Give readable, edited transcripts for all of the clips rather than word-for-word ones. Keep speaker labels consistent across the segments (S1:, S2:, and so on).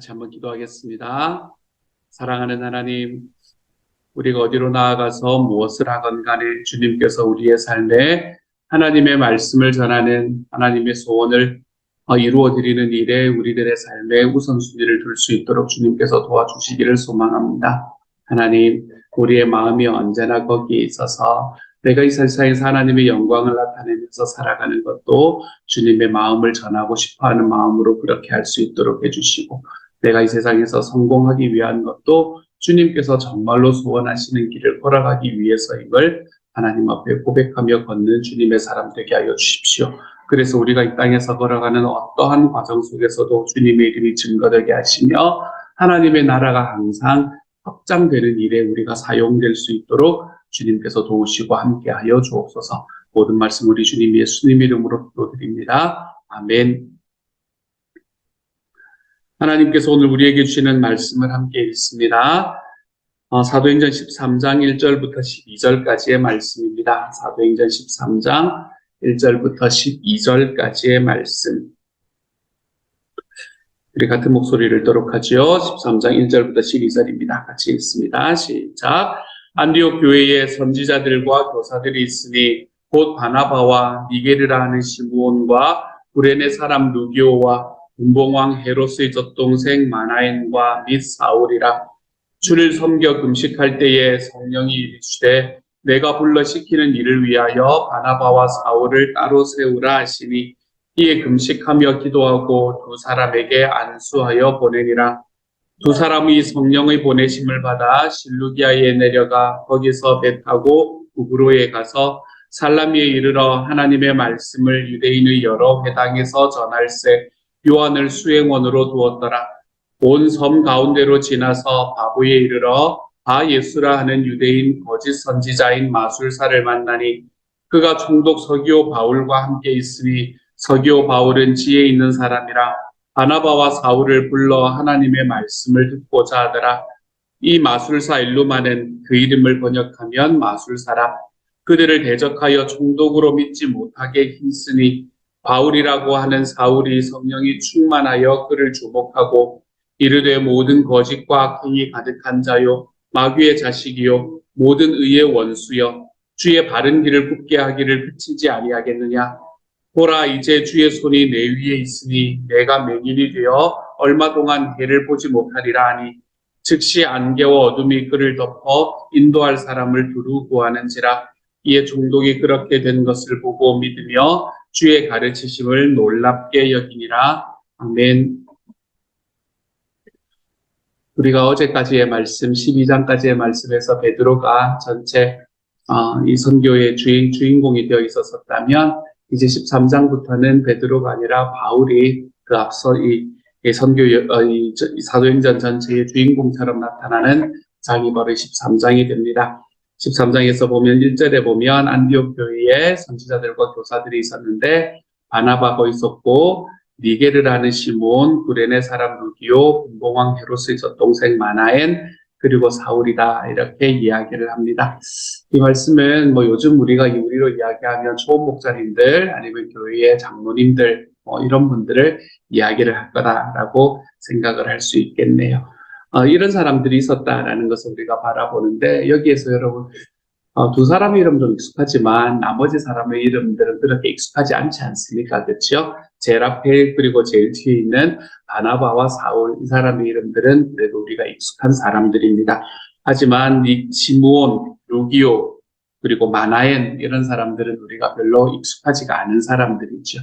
S1: 같이 한번 기도하겠습니다. 사랑하는 하나님, 우리가 어디로 나아가서 무엇을 하건 간에 주님께서 우리의 삶에 하나님의 말씀을 전하는 하나님의 소원을 이루어드리는 일에 우리들의 삶에 우선순위를 둘 수 있도록 주님께서 도와주시기를 소망합니다. 하나님, 우리의 마음이 언제나 거기에 있어서 내가 이 세상에서 하나님의 영광을 나타내면서 살아가는 것도 주님의 마음을 전하고 싶어하는 마음으로 그렇게 할 수 있도록 해주시고, 내가 이 세상에서 성공하기 위한 것도 주님께서 정말로 소원하시는 길을 걸어가기 위해서임을 하나님 앞에 고백하며 걷는 주님의 사람 되게 하여 주십시오. 그래서 우리가 이 땅에서 걸어가는 어떠한 과정 속에서도 주님의 이름이 증거되게 하시며 하나님의 나라가 항상 확장되는 일에 우리가 사용될 수 있도록 주님께서 도우시고 함께하여 주옵소서. 모든 말씀 우리 주님 예수님 이름으로 기도드립니다. 아멘. 하나님께서 오늘 우리에게 주시는 말씀을 함께 읽습니다. 사도행전 13장 1절부터 12절까지의 말씀입니다. 사도행전 13장 1절부터 12절까지의 말씀. 우리 같은 목소리를 읽도록 하죠. 13장 1절부터 12절입니다. 같이 읽습니다. 시작. 안디옥 교회에 선지자들과 교사들이 있으니 곧 바나바와 니게르라 하는 시므온과 구레네 사람 루기오와 분봉왕 헤롯의 젖동생 마나엔과 및 사울이라. 주를 섬겨 금식할 때에 성령이 이르시되 내가 불러 시키는 일을 위하여 바나바와 사울을 따로 세우라 하시니 이에 금식하며 기도하고 두 사람에게 안수하여 보내니라. 두 사람이 성령의 보내심을 받아 실루기아에 내려가 거기서 배 타고 구브로에 가서 살라미에 이르러 하나님의 말씀을 유대인의 여러 회당에서 전할세 요한을 수행원으로 두었더라. 온 섬 가운데로 지나서 바보에 이르러 바 예수라 하는 유대인 거짓 선지자인 마술사를 만나니 그가 총독 서기오 바울과 함께 있으니 서기오 바울은 지혜 있는 사람이라 바나바와 사울을 불러 하나님의 말씀을 듣고자 하더라. 이 마술사 일루마는 그 이름을 번역하면 마술사라. 그들을 대적하여 총독으로 믿지 못하게 힘쓰니 바울이라고 하는 사울이 성령이 충만하여 그를 주목하고 이르되 모든 거짓과 악행이 가득한 자요 마귀의 자식이요 모든 의의 원수여 주의 바른 길을 굽게 하기를 그치지 아니하겠느냐. 보라 이제 주의 손이 내 위에 있으니 내가 맹인이 되어 얼마 동안 해를 보지 못하리라 하니 즉시 안개와 어둠이 그를 덮어 인도할 사람을 두루 구하는지라. 이에 총독이 그렇게 된 것을 보고 믿으며 주의 가르치심을 놀랍게 여기니라. 아멘. 우리가 어제까지의 말씀 12장까지의 말씀에서 베드로가 전체 이 선교의 주인공이 되어 있었다면 이제 13장부터는 베드로가 아니라 바울이 그 앞서 이 사도행전 전체의 주인공처럼 나타나는 장이 바로 13장이 됩니다. 13장에서 보면 1절에 보면 안디옥 교회에 선지자들과 교사들이 있었는데 바나바가 있었고 니게르라는 시몬, 구레네 사람 루기오, 분봉왕 헤롯의 젖동생 마나엔, 그리고 사울이다 이렇게 이야기를 합니다. 이 말씀은 요즘 우리로 이야기하면 초원 목사님들 아니면 교회의 장로님들 이런 분들을 이야기를 할 거다라고 생각을 할 수 있겠네요. 이런 사람들이 있었다라는 것을 우리가 바라보는데 여기에서 여러분 두 사람의 이름 좀 익숙하지만 나머지 사람의 이름들은 그렇게 익숙하지 않지 않습니까? 그렇죠? 제일 앞에 그리고 제일 뒤에 있는 바나바와 사울 이 사람의 이름들은 그래도 우리가 익숙한 사람들입니다. 하지만 시므온, 루기오 그리고 마나엔 이런 사람들은 우리가 별로 익숙하지가 않은 사람들이죠.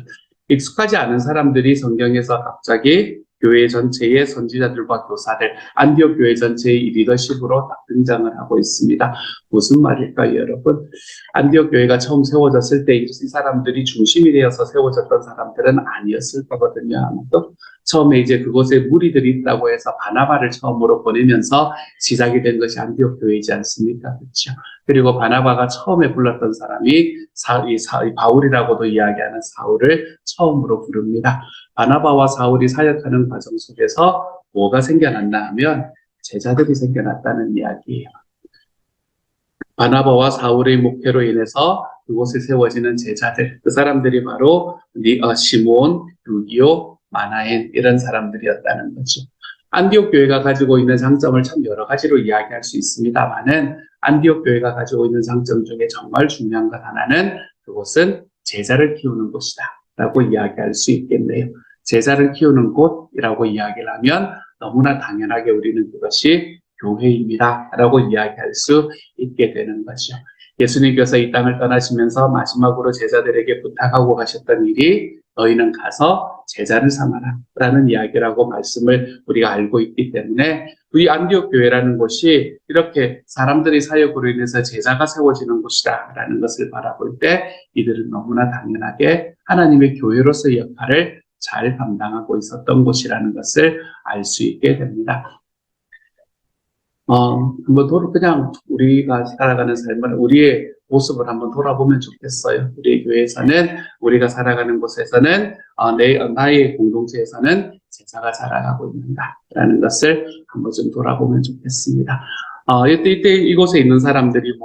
S1: 익숙하지 않은 사람들이 성경에서 갑자기 교회 전체의 선지자들과 교사들, 안디옥 교회 전체의 리더십으로 딱 등장을 하고 있습니다. 무슨 말일까요, 여러분? 안디옥 교회가 처음 세워졌을 때 이 사람들이 중심이 되어서 세워졌던 사람들은 아니었을 거거든요. 아무도. 처음에 이제 그곳에 무리들이 있다고 해서 바나바를 처음으로 보내면서 시작이 된 것이 안디옥 교회이지 않습니까? 그렇죠? 그리고 바나바가 처음에 불렀던 사람이 바울이라고도 이야기하는 사울을 처음으로 부릅니다. 바나바와 사울이 사역하는 과정 속에서 뭐가 생겨났나 하면 제자들이 생겨났다는 이야기예요. 바나바와 사울의 목회로 인해서 그곳에 세워지는 제자들, 그 사람들이 바로 시몬, 루기오, 마나엔 이런 사람들이었다는 거죠. 안디옥 교회가 가지고 있는 장점을 참 여러 가지로 이야기할 수 있습니다만은 안디옥 교회가 가지고 있는 장점 중에 정말 중요한 것 하나는 그곳은 제자를 키우는 곳이다 라고 이야기할 수 있겠네요. 제자를 키우는 곳이라고 이야기를 하면 너무나 당연하게 우리는 그것이 교회입니다 라고 이야기할 수 있게 되는 거죠. 예수님께서 이 땅을 떠나시면서 마지막으로 제자들에게 부탁하고 가셨던 일이 너희는 가서 제자를 삼아라 라는 이야기라고 말씀을 우리가 알고 있기 때문에 우리 안디옥 교회라는 곳이 이렇게 사람들의 사역으로 인해서 제자가 세워지는 곳이다 라는 것을 바라볼 때 이들은 너무나 당연하게 하나님의 교회로서의 역할을 잘 감당하고 있었던 곳이라는 것을 알 수 있게 됩니다. 그냥 우리가 살아가는 삶을 우리의 모습을 한번 돌아보면 좋겠어요. 우리 교회에서는, 우리가 살아가는 곳에서는, 나의 공동체에서는 제자가 자라가고 있는가라는 것을 한번 좀 돌아보면 좋겠습니다. 이때 이곳에 있는 사람들이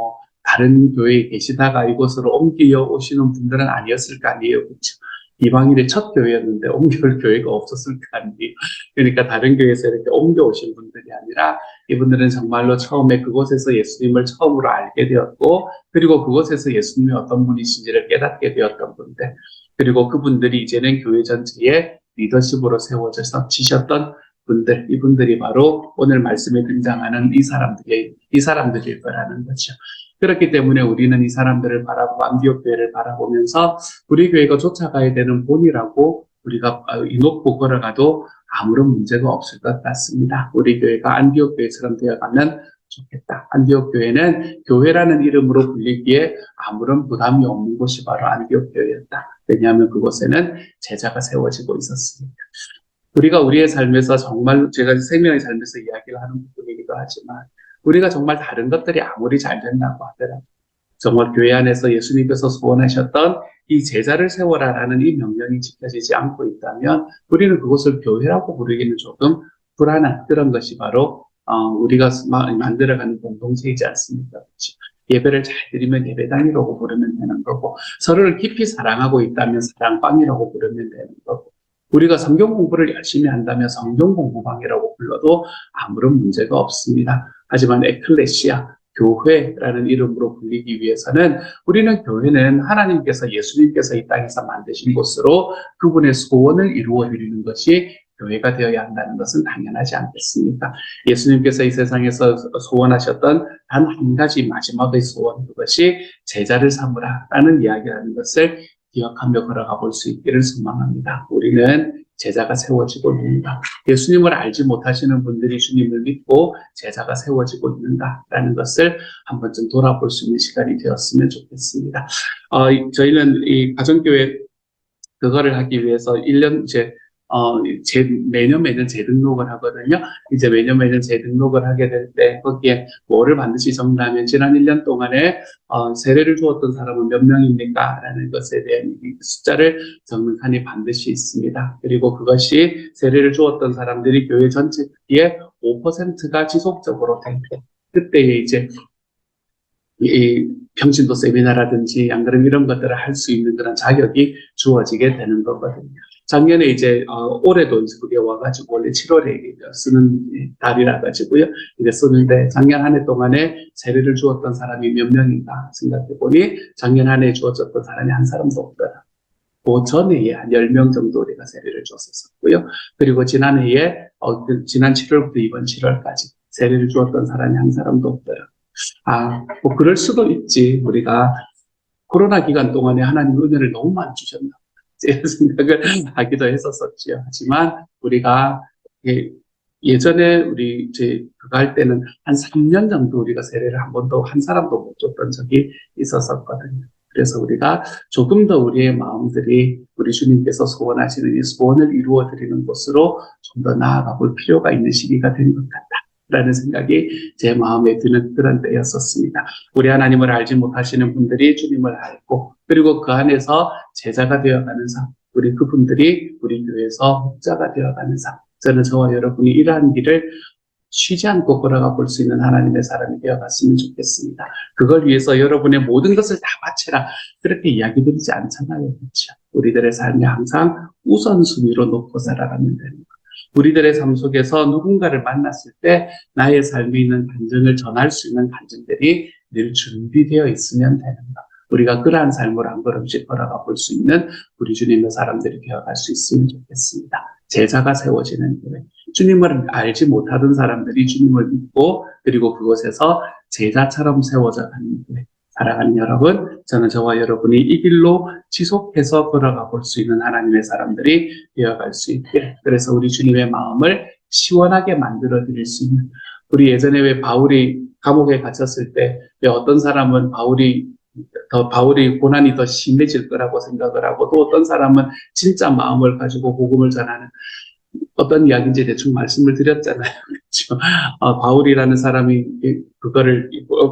S1: 다른 교회에 계시다가 이곳으로 옮겨 오시는 분들은 아니었을 거 아니에요. 그렇죠? 이방인의 첫 교회였는데 옮겨올 교회가 없었을 거 아니에요. 그러니까 다른 교회에서 이렇게 옮겨오신 분들이 아니라 이분들은 정말로 처음에 그곳에서 예수님을 처음으로 알게 되었고 그리고 그곳에서 예수님이 어떤 분이신지를 깨닫게 되었던 분들 그리고 그분들이 이제는 교회 전체에 리더십으로 세워져서 지셨던 분들, 이분들이 바로 오늘 말씀에 등장하는 이 사람들일 거라는 거죠. 그렇기 때문에 우리는 이 사람들을 바라보고 안디옥 교회를 바라보면서 우리 교회가 쫓아가야 되는 본이라고 우리가 놓고 걸어가도 아무런 문제가 없을 것 같습니다. 우리 교회가 안디옥 교회처럼 되어가면 좋겠다. 안디옥 교회는 교회라는 이름으로 불리기에 아무런 부담이 없는 곳이 바로 안디옥 교회였다. 왜냐하면 그곳에는 제자가 세워지고 있었으니까. 우리가 우리의 삶에서 정말 제가 생명의 삶에서 이야기를 하는 부분이기도 하지만 우리가 정말 다른 것들이 아무리 잘 된다고 하더라도 정말 교회 안에서 예수님께서 소원하셨던 이 제자를 세워라라는 이 명령이 지켜지지 않고 있다면 우리는 그것을 교회라고 부르기는 조금 불안한 그런 것이 바로 우리가 만들어가는 공동체이지 않습니까? 그렇죠? 예배를 잘 드리면 예배당이라고 부르면 되는 거고 서로를 깊이 사랑하고 있다면 사랑방이라고 부르면 되는 거고 우리가 성경 공부를 열심히 한다면 성경 공부방이라고 불러도 아무런 문제가 없습니다. 하지만 에클레시아, 교회라는 이름으로 불리기 위해서는 우리는 교회는 하나님께서 예수님께서 이 땅에서 만드신 곳으로 그분의 소원을 이루어 드리는 것이 교회가 되어야 한다는 것은 당연하지 않겠습니까? 예수님께서 이 세상에서 소원하셨던 단 한 가지 마지막의 소원, 그것이 제자를 삼으라라는 이야기라는 것을 기억하며 걸어가 볼 수 있기를 소망합니다. 우리는 제자가 세워지고 있는가? 예수님을 알지 못하시는 분들이 주님을 믿고 제자가 세워지고 있는가라는 것을 한 번쯤 돌아볼 수 있는 시간이 되었으면 좋겠습니다. 저희는 이 가정교회 그거를 하기 위해서 1년 매년 재등록을 하거든요. 이제 매년 재등록을 하게 될 때 거기에 뭐를 반드시 적냐면 지난 1년 동안에 세례를 주었던 사람은 몇 명입니까? 라는 것에 대한 숫자를 적는 칸이 반드시 있습니다. 그리고 그것이 세례를 주었던 사람들이 교회 전체 크기의 5%가 지속적으로 될 때 그때에 이제 이 평신도 세미나라든지 안 그러면 이런 것들을 할 수 있는 그런 자격이 주어지게 되는 거거든요. 작년에 이제 올해도 그게 와가지고 원래 7월에 쓰는 달이라 가지고요. 이제 쓰는데 작년 한 해 동안에 세례를 주었던 사람이 몇 명인가 생각해 보니 작년 한 해 주어졌던 사람이 한 사람도 없더라. 그 전해에 한 10명 정도 우리가 세례를 줬었고요. 그리고 지난해에 지난 7월부터 이번 7월까지 세례를 주었던 사람이 한 사람도 없더라. 뭐 그럴 수도 있지. 우리가 코로나 기간 동안에 하나님 은혜를 너무 많이 주셨나. 이런 생각을 하기도 했었었지요. 하지만 우리가 예전에 우리 그거 할 때는 한 3년 정도 우리가 세례를 한 번도 한 사람도 못 줬던 적이 있었었거든요. 그래서 우리가 조금 더 우리의 마음들이 우리 주님께서 소원하시는 이 소원을 이루어 드리는 곳으로 좀 더 나아가 볼 필요가 있는 시기가 된 것 같다. 라는 생각이 제 마음에 드는 그런 때였었습니다. 우리 하나님을 알지 못하시는 분들이 주님을 알고 그리고 그 안에서 제자가 되어가는 삶, 우리 그분들이 우리 교회에서 목자가 되어가는 삶, 저는 저와 여러분이 이러한 길을 쉬지 않고 걸어가 볼 수 있는 하나님의 사람이 되어갔으면 좋겠습니다. 그걸 위해서 여러분의 모든 것을 다 바치라 그렇게 이야기 드리지 않잖아요. 그렇죠? 우리들의 삶이 항상 우선순위로 놓고 살아가면 되는 것. 우리들의 삶 속에서 누군가를 만났을 때 나의 삶에 있는 간증을 전할 수 있는 간증들이 늘 준비되어 있으면 되는 것. 우리가 그러한 삶을 한 걸음씩 걸어가 볼 수 있는 우리 주님의 사람들이 되어갈 수 있으면 좋겠습니다. 제자가 세워지는 교회. 주님을 알지 못하던 사람들이 주님을 믿고 그리고 그곳에서 제자처럼 세워져 가는 교회. 사랑하는 여러분, 저는 저와 여러분이 이 길로 지속해서 걸어가 볼 수 있는 하나님의 사람들이 되어갈 수 있게, 그래서 우리 주님의 마음을 시원하게 만들어 드릴 수 있는, 우리 예전에 왜 바울이 감옥에 갇혔을 때 왜 어떤 사람은 바울이 고난이 더 심해질 거라고 생각을 하고, 또 어떤 사람은 진짜 마음을 가지고 복음을 전하는, 어떤 이야기인지 대충 말씀을 드렸잖아요. 그렇죠? 바울이라는 사람이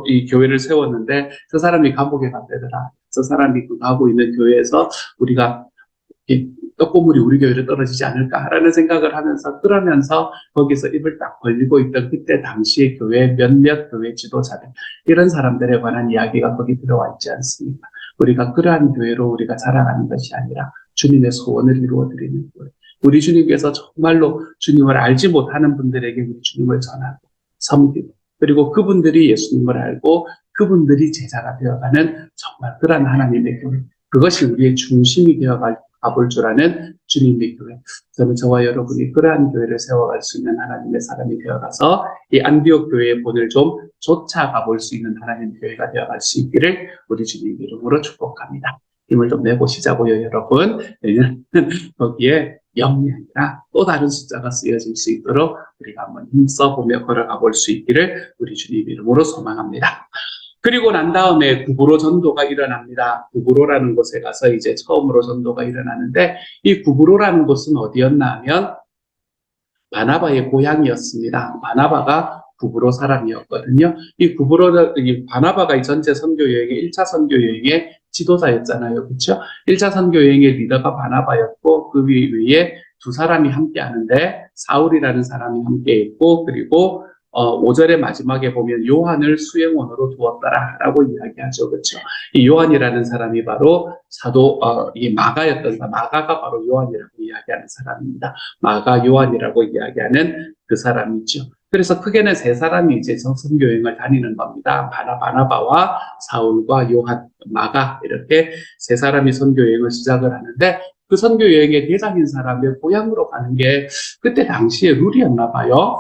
S1: 이 교회를 세웠는데 저 사람이 감옥에 갔대더라. 저 사람이 하고 있는 교회에서 우리가 이 떡고물이 우리 교회로 떨어지지 않을까라는 생각을 하면서, 그러면서 거기서 입을 딱 벌리고 있던 그때 당시의 몇몇 교회 지도자들, 이런 사람들에 관한 이야기가 거기 들어와 있지 않습니까? 우리가 그러한 교회로 우리가 자라가는 것이 아니라 주님의 소원을 이루어드리는 교회. 우리 주님께서 정말로 주님을 알지 못하는 분들에게 우리 주님을 전하고 섬기고, 그리고 그분들이 예수님을 알고 그분들이 제자가 되어가는 정말 그러한 하나님의 교회. 그것이 우리의 중심이 가볼 줄 아는 주님의 교회. 저는 저와 여러분이 그러한 교회를 세워갈 수 있는 하나님의 사람이 되어가서 이 안디옥 교회의 본을 좀 쫓아가 볼 수 있는 하나님의 교회가 되어갈 수 있기를 우리 주님 이름으로 축복합니다. 힘을 좀 내보시자고요, 여러분. 내년은 거기에 0이 아니라 또 다른 숫자가 쓰여질 수 있도록 우리가 한번 힘써보며 걸어가 볼 수 있기를 우리 주님 이름으로 소망합니다. 그리고 난 다음에 구브로 전도가 일어납니다. 구브로라는 곳에 가서 이제 처음으로 전도가 일어나는데, 이 구브로라는 곳은 어디였나 하면 바나바의 고향이었습니다. 바나바가 구브로 사람이었거든요. 이 바나바가 이 전체 선교 여행의 1차 선교 여행의 지도자였잖아요. 그렇죠? 1차 선교 여행의 리더가 바나바였고, 그 위에 두 사람이 함께 하는데 사울이라는 사람이 함께 있고, 그리고 5절의 마지막에 보면 요한을 수행원으로 두었더라 라고 이야기하죠. 그렇죠? 이 요한이라는 사람이 바로 이 마가가 바로 요한이라고 이야기하는 사람입니다. 마가 요한이라고 이야기하는 그 사람이죠. 그래서 크게는 세 사람이 이제 선교 여행을 다니는 겁니다. 바나바와 사울과 요한, 마가, 이렇게 세 사람이 선교 여행을 시작을 하는데, 그 선교 여행의 대장인 사람의 고향으로 가는 게 그때 당시에 룰이었나 봐요.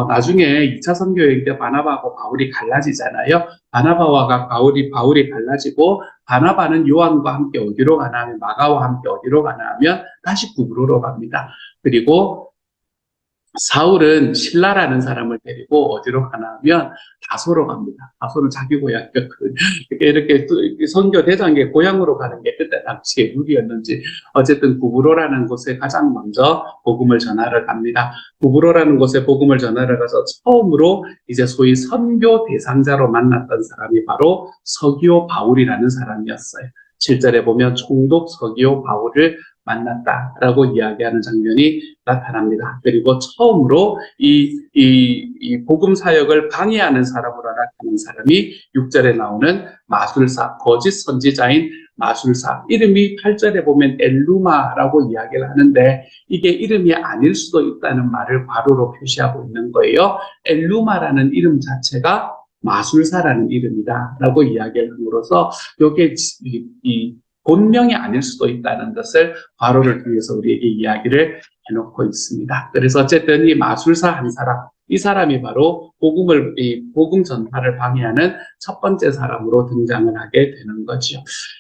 S1: 나중에 2차 선교 여행 때 바나바하고 바울이 갈라지잖아요. 바나바와 바울이 갈라지고, 바나바는 요한과 함께 어디로 가나 하면, 마가와 함께 어디로 가나 하면 다시 구브로로 갑니다. 그리고 사울은 신라라는 사람을 데리고 어디로 가나 하면 다소로 갑니다. 다소는 자기 고향이었거든요. 이렇게 선교 대장의 고향으로 가는 게 그때 당시의 룰이었는지, 어쨌든 구브로라는 곳에 가장 먼저 복음을 전하러 갑니다. 구브로라는 곳에 복음을 전하러 가서 처음으로 이제 소위 선교 대상자로 만났던 사람이 바로 서기오 바울이라는 사람이었어요. 7절에 보면 총독 서기오 바울을 만났다라고 이야기하는 장면이 나타납니다. 그리고 처음으로 이 복음 사역을 방해하는 사람으로 나타나는 사람이 6절에 나오는 마술사, 거짓 선지자인 마술사, 이름이 8절에 보면 엘루마라고 이야기를 하는데, 이게 이름이 아닐 수도 있다는 말을 괄호로 표시하고 있는 거예요. 엘루마라는 이름 자체가 마술사라는 이름이다 라고 이야기를 함으로써 이게 이 본명이 아닐 수도 있다는 것을 괄호를 통해서 우리에게 이야기를 해놓고 있습니다. 그래서 어쨌든 이 마술사 한 사람, 이 사람이 바로 복음 전파를 방해하는 첫 번째 사람으로 등장을 하게 되는 거죠.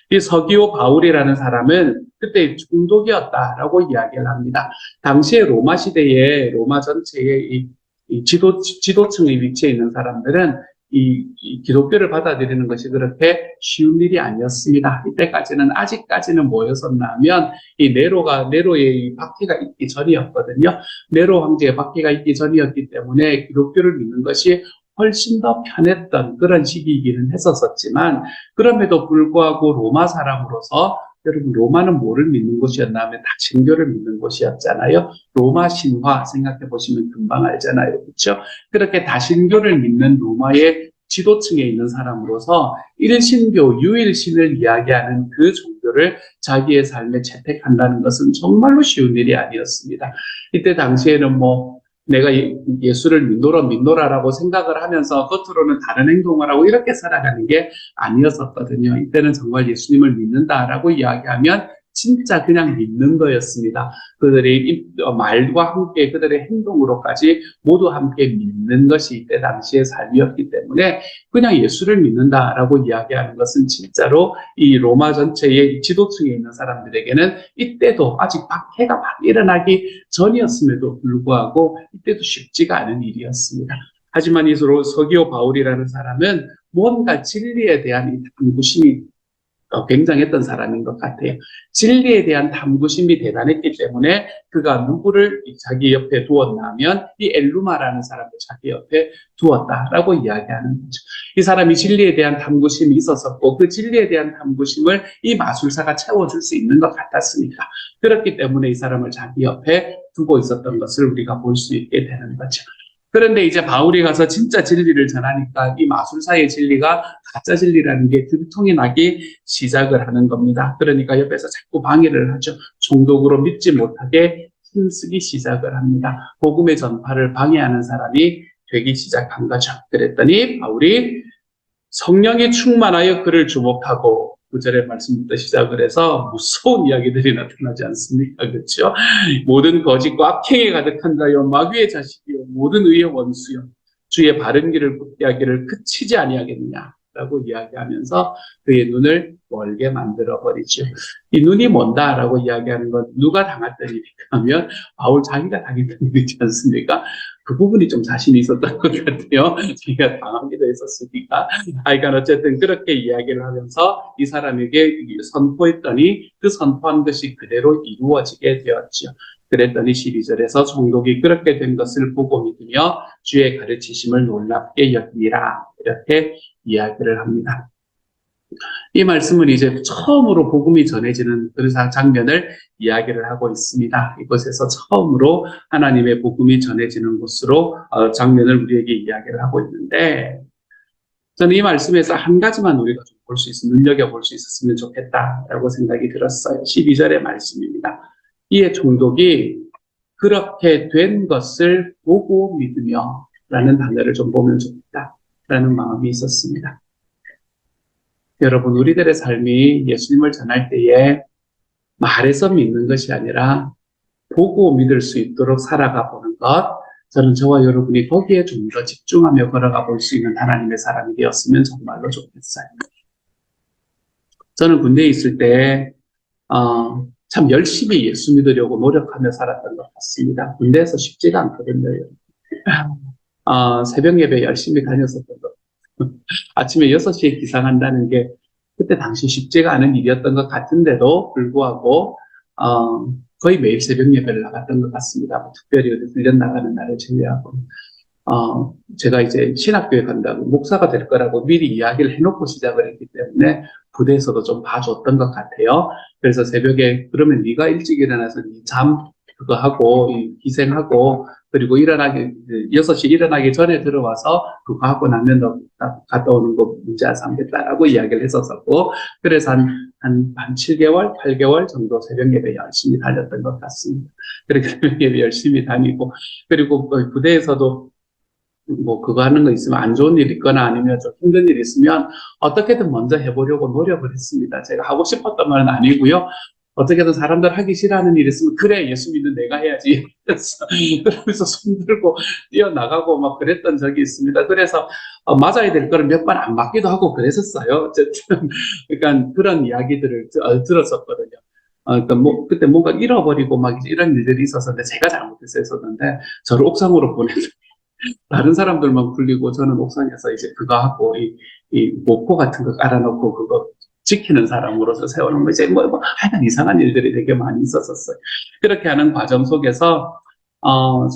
S1: 이 서기오 바울이라는 사람은 그때 총독이었다라고 이야기를 합니다. 당시에 로마 시대에, 로마 전체의 이 지도층의 위치에 있는 사람들은 이 기독교를 받아들이는 것이 그렇게 쉬운 일이 아니었습니다. 이때까지는, 아직까지는 뭐였었나 하면, 이 네로의 박해가 있기 전이었거든요. 네로 황제의 박해가 있기 전이었기 때문에 기독교를 믿는 것이 훨씬 더 편했던 그런 시기이기는 했었지만, 그럼에도 불구하고 로마 사람으로서, 여러분, 로마는 뭐를 믿는 곳이었나 하면 다신교를 믿는 곳이었잖아요. 로마 신화 생각해 보시면 금방 알잖아요. 그렇죠? 그렇게 다신교를 믿는 로마의 지도층에 있는 사람으로서 일신교, 유일신을 이야기하는 그 종교를 자기의 삶에 채택한다는 것은 정말로 쉬운 일이 아니었습니다. 이때 당시에는 뭐 내가 예수를 믿노라라고 생각을 하면서 겉으로는 다른 행동을 하고 이렇게 살아가는 게 아니었었거든요. 이때는 정말 예수님을 믿는다라고 이야기하면 진짜 그냥 믿는 거였습니다. 그들의 말과 함께 그들의 행동으로까지 모두 함께 믿는 것이 이때 당시의 삶이었기 때문에 그냥 예수를 믿는다라고 이야기하는 것은 진짜로 이 로마 전체의 지도층에 있는 사람들에게는 이때도 아직 박해가 막 일어나기 전이었음에도 불구하고 이때도 쉽지가 않은 일이었습니다. 하지만 이 서기오 바울이라는 사람은 뭔가 진리에 대한 이 탐구심이 굉장했던 사람인 것 같아요. 진리에 대한 탐구심이 대단했기 때문에 그가 누구를 자기 옆에 두었냐면 이 엘루마라는 사람을 자기 옆에 두었다라고 이야기하는 거죠. 이 사람이 진리에 대한 탐구심이 있었었고 그 진리에 대한 탐구심을 이 마술사가 채워줄 수 있는 것 같았으니까 그렇기 때문에 이 사람을 자기 옆에 두고 있었던 것을 우리가 볼 수 있게 되는 거죠. 그런데 이제 바울이 가서 진짜 진리를 전하니까 이 마술사의 진리가 가짜 진리라는 게 들통이 나기 시작을 하는 겁니다. 그러니까 옆에서 자꾸 방해를 하죠. 종독으로 믿지 못하게 힘쓰기 시작을 합니다. 복음의 전파를 방해하는 사람이 되기 시작한 거죠. 그랬더니 바울이 성령이 충만하여 그를 주목하고 9절의 말씀부터 시작을 해서 무서운 이야기들이 나타나지 않습니까? 그렇죠? 모든 거짓과 악행에 가득한 자여 마귀의 자식이여 모든 의의 원수여 주의 바른 길을 굽게 하기를 그치지 아니하겠느냐라고 이야기하면서 그의 눈을 멀게 만들어버리죠. 이 눈이 뭔다라고 이야기하는 건 누가 당했던 일인가 하면 바울 자기가 당했던 일이지 않습니까? 그 부분이 좀 자신이 있었던 것 같아요. 자기가 당하기도 했었으니까. 그러니까 어쨌든 그렇게 이야기를 하면서 이 사람에게 선포했더니 그 선포한 것이 그대로 이루어지게 되었죠. 그랬더니 12절에서 종독이 그렇게 된 것을 보고 믿으며 주의 가르치심을 놀랍게 여기라 이렇게 이야기를 합니다. 이 말씀은 이제 처음으로 복음이 전해지는 그런 장면을 이야기를 하고 있습니다. 이곳에서 처음으로 하나님의 복음이 전해지는 곳으로 장면을 우리에게 이야기를 하고 있는데 저는 이 말씀에서 한 가지만 우리가 좀 볼 수 있으면 눈여겨볼 수 있었으면 좋겠다라고 생각이 들었어요. 12절의 말씀입니다. 이에 종독이 그렇게 된 것을 보고 믿으며 라는 단어를 좀 보면 좋겠다라는 마음이 있었습니다. 여러분, 우리들의 삶이 예수님을 전할 때에 말해서 믿는 것이 아니라 보고 믿을 수 있도록 살아가 보는 것, 저는 저와 여러분이 거기에 좀 더 집중하며 걸어가 볼 수 있는 하나님의 사람이 되었으면 정말로 좋겠어요. 저는 군대에 있을 때 참 열심히 예수 믿으려고 노력하며 살았던 것 같습니다. 군대에서 쉽지가 않거든요. 새벽 예배 열심히 다녔었던 것. 아침에 6시에 기상한다는 게 그때 당시 쉽지가 않은 일이었던 것 같은데도 불구하고 거의 매일 새벽 예배를 나갔던 것 같습니다. 뭐 특별히 어디 훈련 나가는 날을 제외하고 제가 이제 신학교에 간다고 목사가 될 거라고 미리 이야기를 해놓고 시작을 했기 때문에 부대에서도 좀 봐줬던 것 같아요. 그래서 새벽에 그러면 네가 일찍 일어나서 네 잠 그거 하고 희생하고 그리고 6시 일어나기 전에 들어와서 그거 하고 나면 너 갔다 오는 거 문제 안 삼겠다라고 이야기를 했었고 그래서 한 7개월, 8개월 정도 새벽 예배 열심히 다녔던 것 같습니다. 그렇게 새벽 예배 열심히 다니고 그리고 부대에서도 뭐 그거 하는 거 있으면 안 좋은 일 있거나 아니면 좀 힘든 일 있으면 어떻게든 먼저 해보려고 노력을 했습니다. 제가 하고 싶었던 말은 아니고요. 어떻게든 사람들 하기 싫어하는 일 있으면 그래 예수 믿는 내가 해야지 그러면서 손 들고 뛰어나가고 막 그랬던 적이 있습니다. 그래서 맞아야 될 거를 몇 번 안 맞기도 하고 그랬었어요. 어쨌든 그러니까 그런 이야기들을 들었었거든요. 그러니까 그때 뭔가 잃어버리고 막 이런 일들이 있었는데 제가 잘못했었는데 저를 옥상으로 보내서 다른 사람들만 굴리고 저는 옥상에서 이제 그거 하고 이 목포 같은 거 깔아놓고 그거 지키는 사람으로서 세우는 거 이제 하여간 이상한 일들이 되게 많이 있었어요. 그렇게 하는 과정 속에서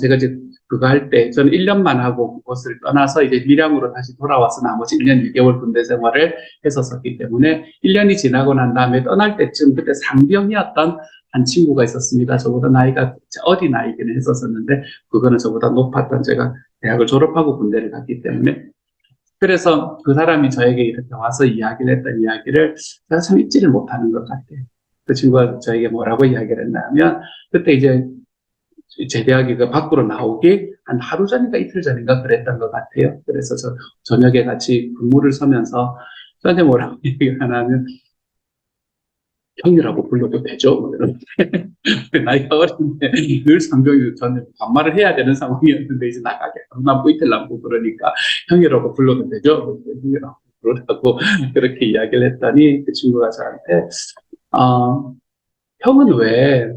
S1: 제가 이제 그거 할 때 저는 1년만 하고 그곳을 떠나서 이제 밀양으로 다시 돌아와서 나머지 1년 6개월 군대 생활을 했었기 때문에 1년이 지나고 난 다음에 떠날 때쯤 그때 상병이었던 한 친구가 있었습니다. 저보다 나이가 어린 나이기는 했었었는데 그거는 저보다 높았던 제가 대학을 졸업하고 군대를 갔기 때문에 그래서 그 사람이 저에게 이렇게 와서 이야기를 했던 이야기를 제가 참 잊지를 못하는 것 같아요. 그 친구가 저에게 뭐라고 이야기를 했냐면, 그때 이제 제대하기 그 밖으로 나오기 한 하루 전인가 이틀 전인가 그랬던 것 같아요. 그래서 저녁에 같이 근무를 서면서 저한테 뭐라고 얘기를 하냐면, 형이라고 불러도 되죠? 뭐 이런. 나이가 어린데 늘 상병이 저는 반말을 해야 되는 상황이었는데 이제 나가게 남부 이틀 남부 그러니까 형이라고 불러도 되죠? 형이라고 부르라고 그렇게 이야기를 했더니 그 친구가 저한테 형은 왜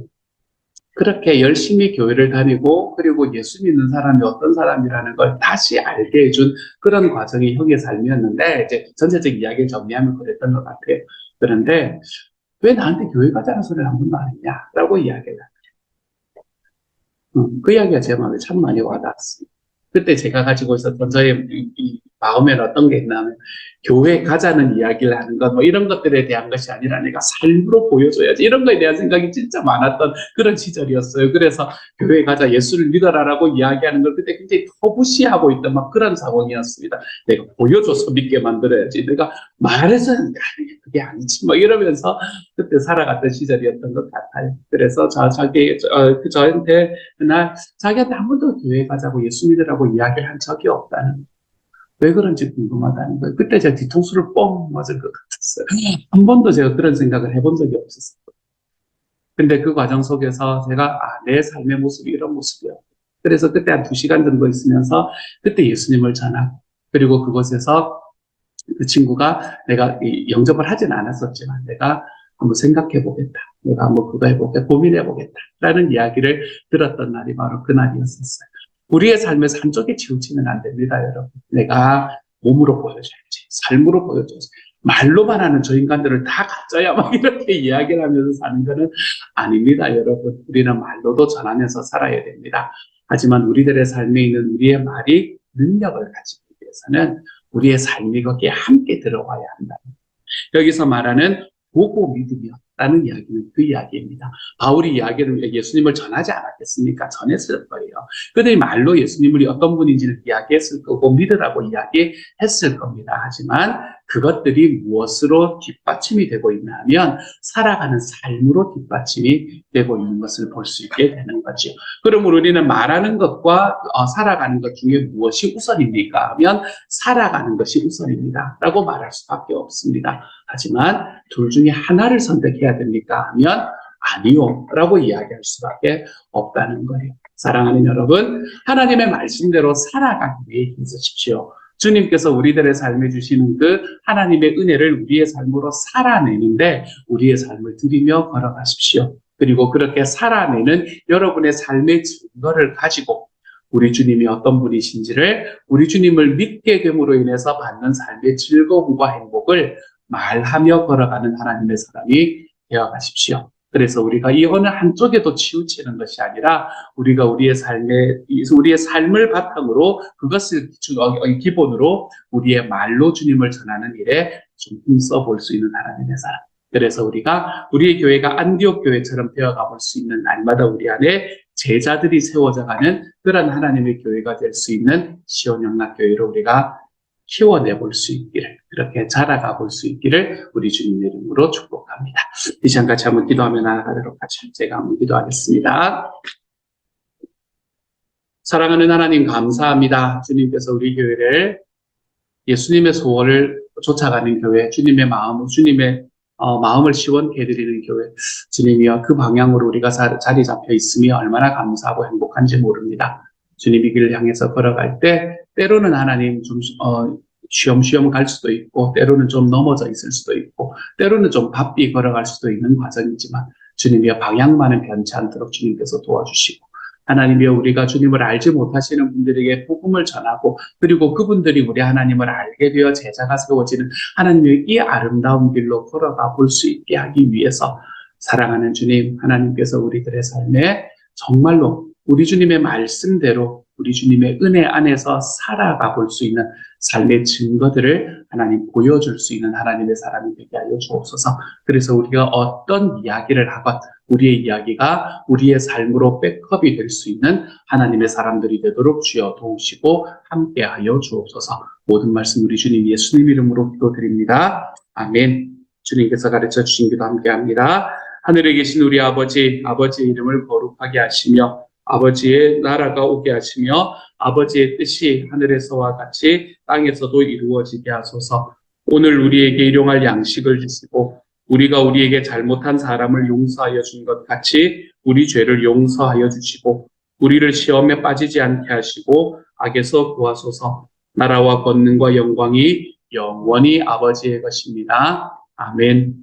S1: 그렇게 열심히 교회를 다니고 그리고 예수 믿는 사람이 어떤 사람이라는 걸 다시 알게 해준 그런 과정이 형의 삶이었는데 이제 전체적 이야기를 정리하면 그랬던 것 같아요. 그런데 왜 나한테 교회 가자는 소리를 한 번도 안 했냐라고 이야기를 그 이야기가 제 마음에 참 많이 와닿았습니다. 그때 제가 가지고 있었던 저의 이 마음에는 어떤 게 있냐면 교회 가자는 이야기를 하는 것 뭐 이런 것들에 대한 것이 아니라 내가 삶으로 보여줘야지 이런 거에 대한 생각이 진짜 많았던 그런 시절이었어요. 그래서 교회 가자 예수를 믿어라라고 이야기하는 걸 그때 굉장히 터부시하고 있던 막 그런 상황이었습니다. 내가 보여줘서 믿게 만들어야지 내가 말해서 그게 아니지 뭐 이러면서 그때 살아갔던 시절이었던 것 같아요. 그래서 저한테 그날 자기한테 한 번도 교회 가자고 예수 믿으라고 이야기를 한 적이 없다는 왜 그런지 궁금하다는 거예요. 그때 제가 뒤통수를 뻥 맞은 것 같았어요. 한 번도 제가 그런 생각을 해본 적이 없었어요. 근데 그 과정 속에서 제가 내 삶의 모습이 이런 모습이야. 그래서 그때 한 2시간 정도 있으면서 그때 예수님을 전하고 그리고 그곳에서 그 친구가 내가 영접을 하진 않았었지만 내가 한번 생각해 보겠다. 내가 한번 그거 해보겠다. 고민해 보겠다. 라는 이야기를 들었던 날이 바로 그날이었었어요. 우리의 삶에서 한쪽에 치우치면 안 됩니다, 여러분. 내가 몸으로 보여줘야지. 삶으로 보여줘야지. 말로만 하는 저 인간들을 다 가짜야. 막 이렇게 이야기를 하면서 사는 거는 아닙니다, 여러분. 우리는 말로도 전하면서 살아야 됩니다. 하지만 우리들의 삶에 있는 우리의 말이 능력을 가지기 위해서는 우리의 삶이 거기에 함께 들어와야 한다. 여기서 말하는 보고 믿으며라는 이야기는 그 이야기입니다. 바울이 이야기를 예수님을 전하지 않았겠습니까? 전했을 거예요. 그들이 말로 예수님을 어떤 분인지를 이야기했을 거고 믿으라고 이야기했을 겁니다. 하지만 그것들이 무엇으로 뒷받침이 되고 있냐면 살아가는 삶으로 뒷받침이 되고 있는 것을 볼 수 있게 되는 거죠. 그러므로 우리는 말하는 것과 살아가는 것 중에 무엇이 우선입니까? 하면 살아가는 것이 우선입니다. 라고 말할 수밖에 없습니다. 하지만 둘 중에 하나를 선택해야 됩니까? 하면 아니요. 라고 이야기할 수밖에 없다는 거예요. 사랑하는 여러분, 하나님의 말씀대로 살아가기 위해 힘쓰십시오. 주님께서 우리들의 삶에 주시는 그 하나님의 은혜를 우리의 삶으로 살아내는데 우리의 삶을 드리며 걸어가십시오. 그리고 그렇게 살아내는 여러분의 삶의 증거를 가지고 우리 주님이 어떤 분이신지를 우리 주님을 믿게 됨으로 인해서 받는 삶의 즐거움과 행복을 말하며 걸어가는 하나님의 사람이 되어가십시오. 그래서 우리가 이 어느 한쪽에도 치우치는 것이 아니라 우리가 우리의 삶을 바탕으로 그것을 기본으로 우리의 말로 주님을 전하는 일에 좀 힘써 볼 수 있는 하나님의 사람. 그래서 우리가 우리의 교회가 안디옥 교회처럼 되어가 볼 수 있는 날마다 우리 안에 제자들이 세워져가는 그런 하나님의 교회가 될 수 있는 시온영락교회로 우리가 키워내 볼 수 있기를, 그렇게 자라가 볼 수 있기를 우리 주님의 이름으로 축복합니다. 이 시간 같이 한번 기도하며 나아가도록 하죠. 제가 한번 기도하겠습니다. 사랑하는 하나님 감사합니다. 주님께서 우리 교회를 예수님의 소원을 쫓아가는 교회, 주님의 마음을 시원케 해드리는 교회, 주님이여 그 방향으로 우리가 자리 잡혀 있으니 얼마나 감사하고 행복한지 모릅니다. 주님이 길을 향해서 걸어갈 때 때로는 하나님 좀 쉬엄쉬엄 갈 수도 있고 때로는 좀 넘어져 있을 수도 있고 때로는 좀 바삐 걸어갈 수도 있는 과정이지만 주님이여 방향만은 변치 않도록 주님께서 도와주시고 하나님이여 우리가 주님을 알지 못하시는 분들에게 복음을 전하고 그리고 그분들이 우리 하나님을 알게 되어 제자가 세워지는 하나님의 이 아름다운 길로 걸어가 볼 수 있게 하기 위해서 사랑하는 주님 하나님께서 우리들의 삶에 정말로 우리 주님의 말씀대로 우리 주님의 은혜 안에서 살아가 볼 수 있는 삶의 증거들을 하나님 보여줄 수 있는 하나님의 사람이 되게 하여 주옵소서. 그래서 우리가 어떤 이야기를 하건 우리의 이야기가 우리의 삶으로 백업이 될 수 있는 하나님의 사람들이 되도록 주여 도우시고 함께하여 주옵소서. 모든 말씀 우리 주님 예수님 이름으로 기도드립니다. 아멘. 주님께서 가르쳐 주신 기도 함께합니다. 하늘에 계신 우리 아버지, 아버지의 이름을 거룩하게 하시며 아버지의 나라가 오게 하시며 아버지의 뜻이 하늘에서와 같이 땅에서도 이루어지게 하소서. 오늘 우리에게 일용할 양식을 주시고 우리가 우리에게 잘못한 사람을 용서하여 준 것 같이 우리 죄를 용서하여 주시고 우리를 시험에 빠지지 않게 하시고 악에서 구하소서. 나라와 권능과 영광이 영원히 아버지의 것입니다. 아멘.